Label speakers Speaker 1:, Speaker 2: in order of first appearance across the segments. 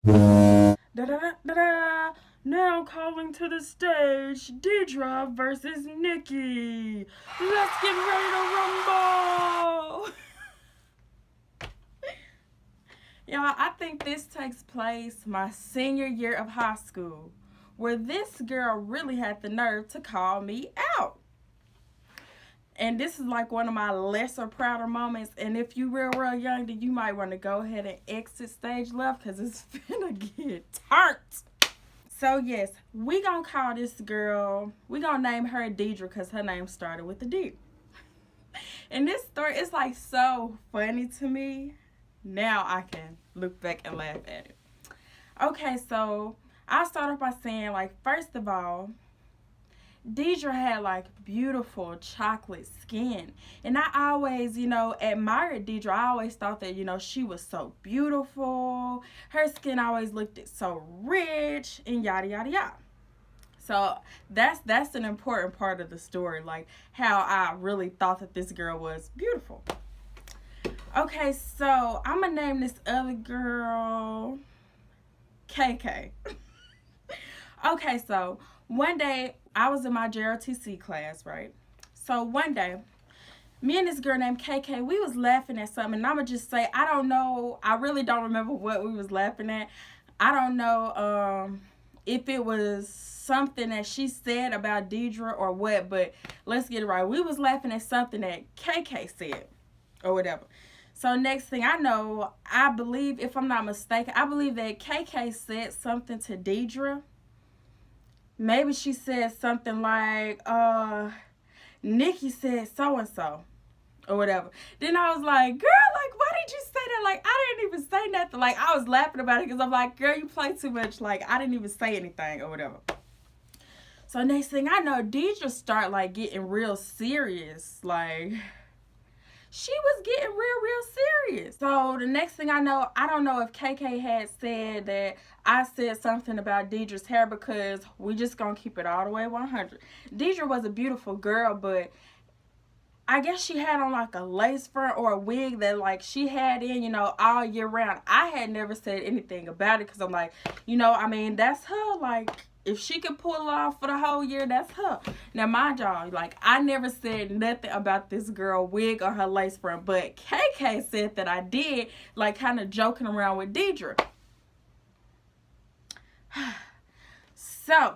Speaker 1: Da da da da da. Now calling to the stage, Deidre versus Nikki. Let's get ready to rumble. Y'all, I think this takes place my senior year of high school, where this girl really had the nerve to call me out. And this is like one of my lesser prouder moments. And if you real young, then you might want to go ahead and exit stage left because it's finna get turned. So yes, we gonna call this girl, we gonna name her Deidre because her name started with a D. And this story is like so funny to me. Now I can look back and laugh at it. Okay, so I'll start off by saying, like, first of all, Deidre had like beautiful chocolate skin. And I always, admired Deidre. I always thought that, she was so beautiful. Her skin always looked so rich and yada yada yada. So that's an important part of the story, like how I really thought that this girl was beautiful. Okay, so I'm gonna name this other girl KK. Okay, so one day I was in my JRTC class, right? So one day, me and this girl named KK, we was laughing at something, and I'ma just say, I don't know, I really don't remember what we was laughing at. I don't know if it was something that she said about Deidre or what, but let's get it right. We was laughing at something that KK said or whatever. So next thing I know, I believe, if I'm not mistaken, I believe that KK said something to Deidre. Maybe she said something like, Nikki said so-and-so or whatever. Then I was like, girl, like, why did you say that? Like, I didn't even say nothing. Like, I was laughing about it because I'm like, girl, you play too much. Like, I didn't even say anything or whatever. So next thing I know, Deidre start, like, getting real serious. Like, she was getting real serious. So the next thing I know, I don't know if KK had said that I said something about Deidre's hair, because we just gonna keep it all the way 100. Deidre was a beautiful girl, but I guess she had on like a lace front or a wig that like she had in, all year round. I had never said anything about it because I'm like, that's her. Like, if she could pull it off for the whole year, that's her. Now, mind y'all, like, I never said nothing about this girl wig or her lace front, but KK said that I did, like, kind of joking around with Deidre. So,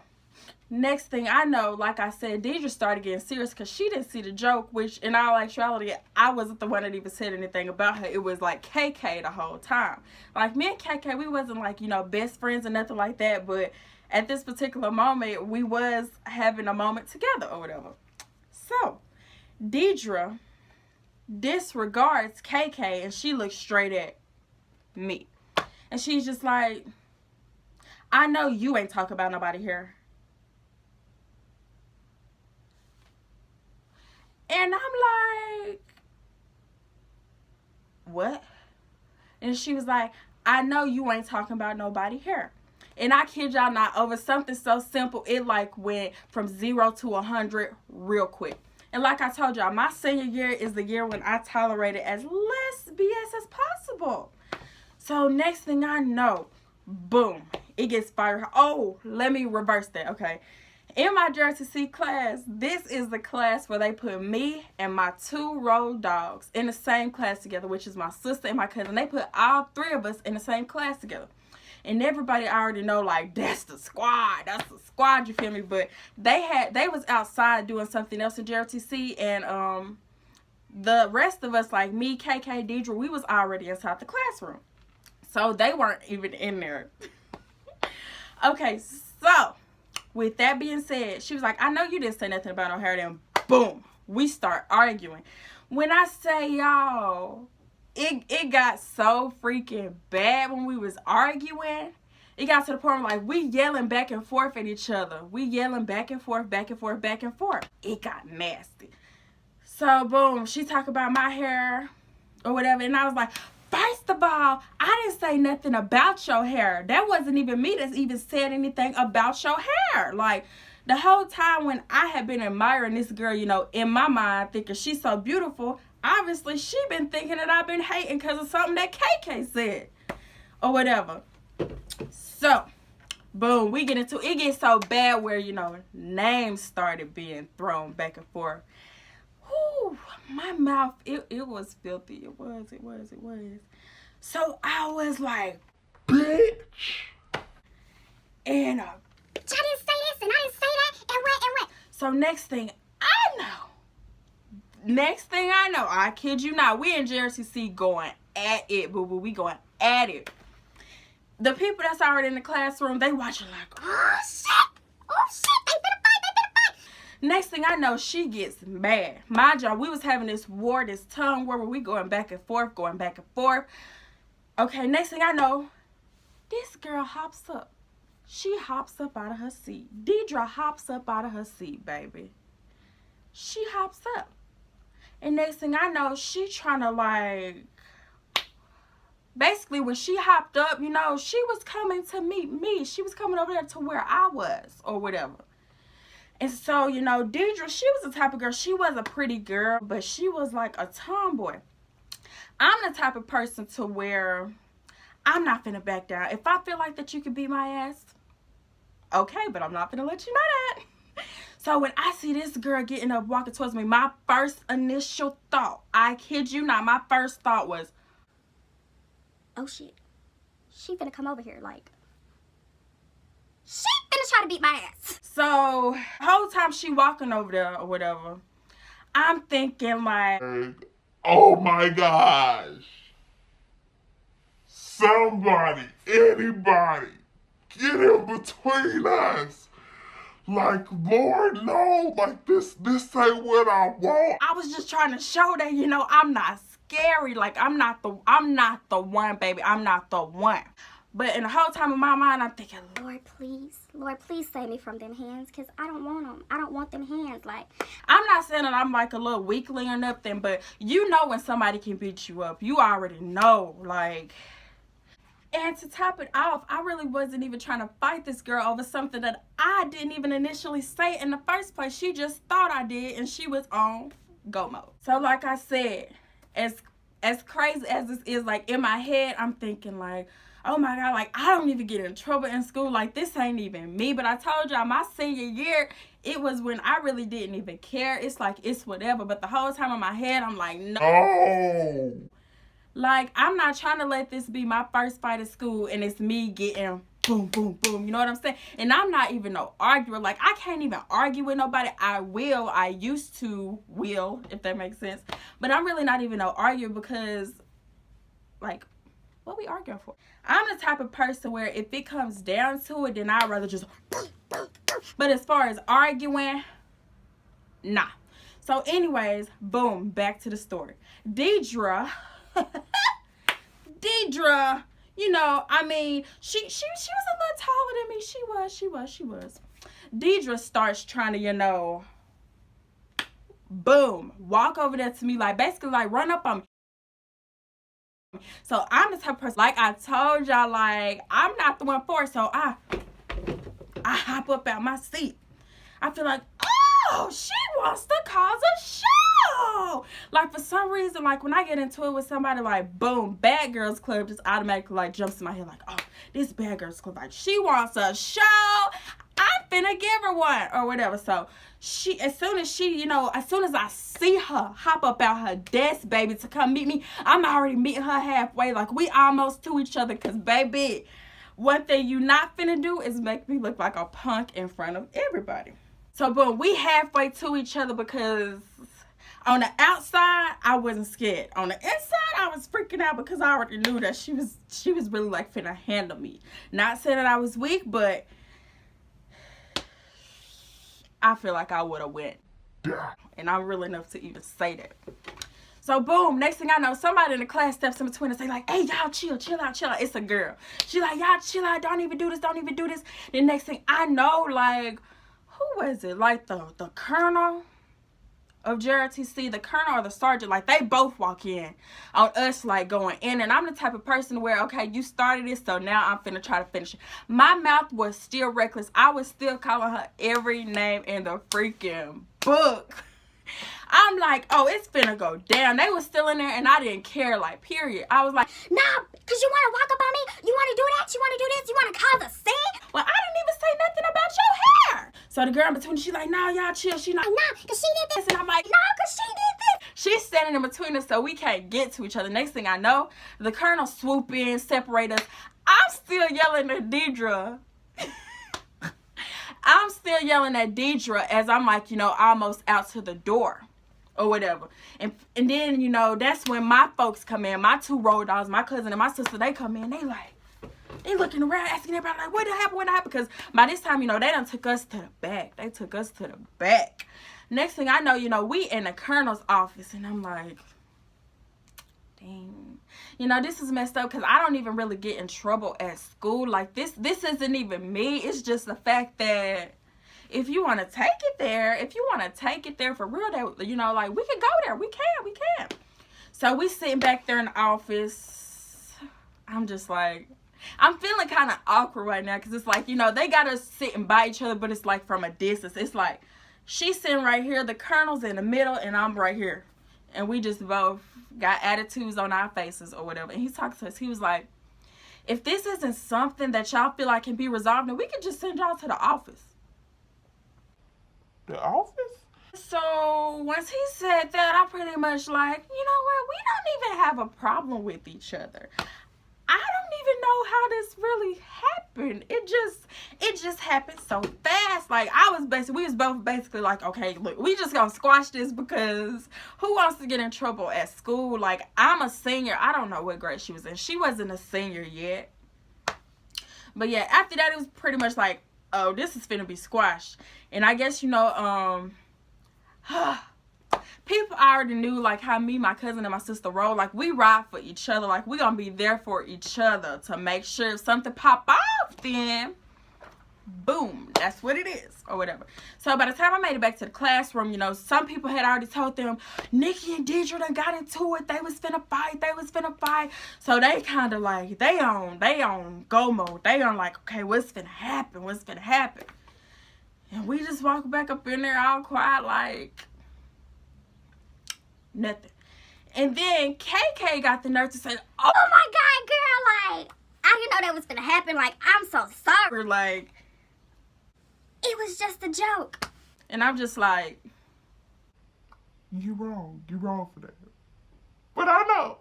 Speaker 1: next thing I know, like I said, Deidre started getting serious because she didn't see the joke, which in all actuality, I wasn't the one that even said anything about her. It was like KK the whole time. Like, me and KK, we wasn't like, best friends or nothing like that, but at this particular moment, we was having a moment together or whatever. So, Deidre disregards KK and she looks straight at me. And she's just like, I know you ain't talking about nobody here. And I'm like, what? And she was like, I know you ain't talking about nobody here. And I kid y'all not, over something so simple, it like went from 0 to 100 real quick. And like I told y'all, my senior year is the year when I tolerated as less BS as possible. So next thing I know, boom, it gets fired. Oh, let me reverse that, okay? In my JRTC class, this is the class where they put me and my 2 road dogs in the same class together, which is my sister and my cousin. They put all 3 of us in the same class together. And everybody already know, like, that's the squad. That's the squad, you feel me? But they was outside doing something else in JRTC, and the rest of us, like me, KK, Deidre, we was already inside the classroom. So they weren't even in there. Okay, so with that being said, she was like, I know you didn't say nothing about no hair. Then boom, we start arguing. When I say, y'all, it got so freaking bad when we was arguing. It got to the point where, like, we yelling back and forth at each other. We yelling back and forth, back and forth, back and forth. It got nasty. So boom, she talked about my hair or whatever, and I was like, first of all, I didn't say nothing about your hair. That wasn't even me that's even said anything about your hair. Like, the whole time when I had been admiring this girl, in my mind, thinking she's so beautiful, obviously she been thinking that I've been hating because of something that KK said or whatever. So, boom, we get into it. Gets so bad where, you know, names started being thrown back and forth. Whew, my mouth, it was filthy. It was. So I was like, bitch. And I didn't say this and I didn't say that and what. So next thing I know, I kid you not, we in JRTC going at it, boo boo. We going at it. The people that's already in the classroom, they watching like, oh shit, they finna fight. Next thing I know, she gets mad. Mind y'all, we was having this tongue war where we going back and forth. Okay, next thing I know, this girl hops up. She hops up out of her seat. Deidre hops up out of her seat, baby. She hops up. And next thing I know, she trying to like, basically when she hopped up, you know, she was coming to meet me. She was coming over there to where I was or whatever. And so, you know, Deidre, she was the type of girl, she was a pretty girl, but she was like a tomboy. I'm the type of person to where I'm not finna back down. If I feel like that you could beat my ass, okay, but I'm not finna let you know that. So when I see this girl getting up, walking towards me, my first initial thought, I kid you not, my first thought was,
Speaker 2: oh shit, she finna come over here, like, she finna try to beat my ass.
Speaker 1: So, the whole time she walking over there or whatever, I'm thinking like,
Speaker 3: oh my gosh. Somebody, anybody, get in between us. Like, Lord, no, like this ain't what I want.
Speaker 1: I was just trying to show that, you know, I'm not scary. Like, I'm not the one, baby. I'm not the one. But in the whole time in my mind, I'm thinking,
Speaker 2: Lord, please save me from them hands, because I don't want them. I don't want them hands. Like,
Speaker 1: I'm not saying that I'm like a little weakling or nothing, but you know when somebody can beat you up. You already know, like. And to top it off, I really wasn't even trying to fight this girl over something that I didn't even initially say in the first place. She just thought I did, and she was on go mode. So like I said, as crazy as this is, like in my head, I'm thinking like, oh my God, like I don't even get in trouble in school. Like this ain't even me. But I told y'all my senior year, it was when I really didn't even care. It's like, it's whatever. But the whole time in my head, I'm like, no. Like, I'm not trying to let this be my first fight at school and it's me getting boom, boom, boom. You know what I'm saying? And I'm not even no arguer. Like, I can't even argue with nobody. I used to, if that makes sense. But I'm really not even no arguer because, like, what we arguing for? I'm the type of person where if it comes down to it, then I'd rather just... But as far as arguing, nah. So anyways, boom, back to the story. Deidre, you know, I mean, she was a little taller than me. She was. Deidre starts trying to, you know, boom, walk over there to me, like basically like run up on me. So I'm the type of person, like I told y'all, like I'm not the one for it. So I hop up out my seat. I feel like, oh, she wants to cause a show. Like for some reason, like when I get into it with somebody, like boom, Bad Girls Club just automatically like jumps in my head, like, oh, this Bad Girls Club, like she wants a show. I'm finna give her one or whatever. So as soon as I see her hop up out her desk, baby, to come meet me, I'm already meeting her halfway. Like we almost to each other, cause baby, one thing you not finna do is make me look like a punk in front of everybody. So boom, we halfway to each other because on the outside, I wasn't scared. On the inside, I was freaking out because I already knew that she was really like finna handle me. Not saying that I was weak, but I feel like I would have went. And I'm real enough to even say that. So boom, next thing I know, somebody in the class steps in between and say like, hey, y'all chill out. It's a girl. She like, y'all chill out, don't even do this. The next thing I know, like, who was it? Like the colonel of JRTC, the colonel or the sergeant, like they both walk in on us like going in. And I'm the type of person where, okay, you started this, so now I'm finna try to finish it. My mouth was still reckless. I was still calling her every name in the freaking book. I'm like, oh, it's finna go down. They was still in there and I didn't care, like, period. I was like,
Speaker 2: nah, Because you want to walk up on me? You want to do that? You want to do this? You want to cause a scene?
Speaker 1: Well, I didn't even say nothing about your hair. So the girl in between, she's like, nah, y'all chill. She not,
Speaker 2: Nah, because she did this.
Speaker 1: and I'm like,
Speaker 2: Nah, because she did this.
Speaker 1: she's standing in between us so we can't get to each other. Next thing I know, the colonel swoop in, separate us. I'm still yelling at Deidre. I'm still yelling at Deidre as I'm like, almost out to the door or whatever. And then, that's when my folks come in. My 2 road dogs, my cousin and my sister, they come in. They looking around, asking everybody, like, what happened? Because by this time, they done took us to the back. They took us to the back. Next thing I know, we in the colonel's office. And I'm like, dang. This is messed up because I don't even really get in trouble at school. Like, this isn't even me. It's just the fact that if you want to take it there for real, that, we can go there. We can. So we sitting back there in the office. I'm just like, I'm feeling kind of awkward right now because it's like, they got us sitting by each other, but it's like from a distance. It's like she's sitting right here, the colonel's in the middle, and I'm right here. And we just both got attitudes on our faces or whatever. And he talked to us. He was like, if this isn't something that y'all feel like can be resolved, then we can just send y'all to the office.
Speaker 3: The office?
Speaker 1: So once he said that, I'm pretty much like, you know what? We don't even have a problem with each other. I don't even know how this really happened. It just happened so fast. Like, we was both basically like, okay, look, we just gonna squash this because who wants to get in trouble at school? Like, I'm a senior. I don't know what grade she was in. She wasn't a senior yet. But yeah, after that, it was pretty much like, oh, this is finna be squashed. And I guess, people already knew, like, how me, my cousin, and my sister roll. Like, we ride for each other. Like, we gonna be there for each other to make sure if something pop off, then boom, that's what it is, or whatever. So by the time I made it back to the classroom, some people had already told them, Nikki and Deidre done got into it. They was finna fight. So they kind of like, they on go mode. They on like, okay, what's finna happen? And we just walk back up in there all quiet like nothing. And then KK got the nerve to say,
Speaker 2: Oh my God, girl, like, I didn't know that was gonna happen. Like, I'm so sorry.
Speaker 1: we're like,
Speaker 2: It was just a joke.
Speaker 1: and I'm just like,
Speaker 3: You wrong for that. But I know.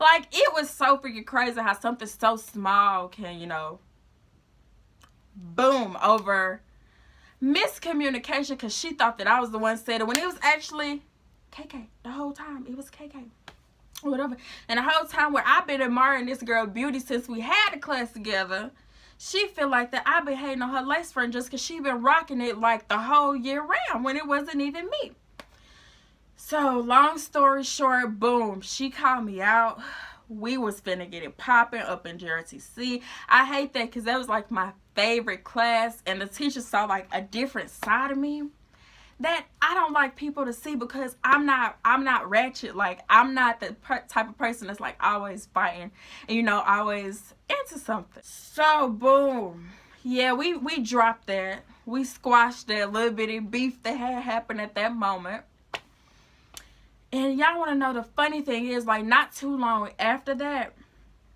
Speaker 1: like, it was so freaking crazy how something so small can, boom, over miscommunication because she thought that I was the one said it when it was actually KK. The whole time it was KK or whatever. And the whole time where I've been admiring this girl beauty since we had a class together, she feel like that I've been hating on her lace front just because she been rocking it like the whole year round when it wasn't even me. So long story short, boom, she called me out. We was finna get it popping up in JRTC. I hate that because that was like my favorite class, and the teacher saw like a different side of me that I don't like people to see because I'm not ratchet. Like, I'm not the type of person that's like always fighting and always into something. So boom, yeah, we dropped that. We squashed that little bitty beef that had happened at that moment. And y'all want to know the funny thing is, like, not too long after that,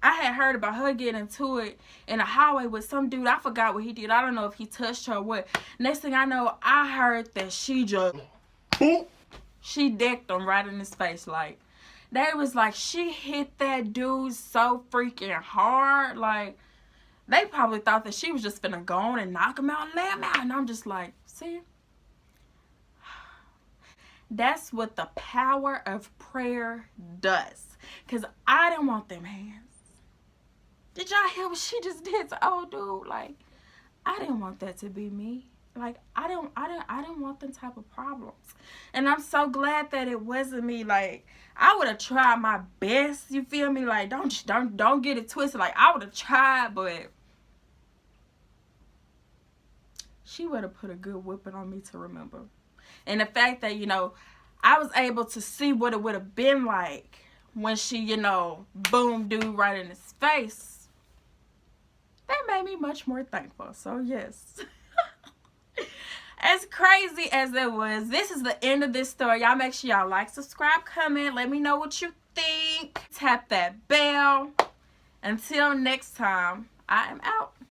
Speaker 1: I had heard about her getting into it in a highway with some dude. I forgot what he did. I don't know if he touched her or what. Next thing I know, I heard that she just, she decked him right in his face. Like, they was like, she hit that dude so freaking hard. Like, they probably thought that she was just finna go on and knock him out and lay him out. And I'm just like, see? That's what the power of prayer does. Because I didn't want them hands. Did y'all hear what she just did to old dude? Like, I didn't want that to be me. Like, I didn't want them type of problems. And I'm so glad that it wasn't me. Like, I would have tried my best, you feel me? Like, don't get it twisted. Like, I would have tried, but she would have put a good whipping on me to remember. And the fact that, I was able to see what it would have been like when she, boom, dude right in his face, that made me much more thankful. So, yes. As crazy as it was, this is the end of this story. Y'all make sure y'all like, subscribe, comment. Let me know what you think. Tap that bell. Until next time, I am out.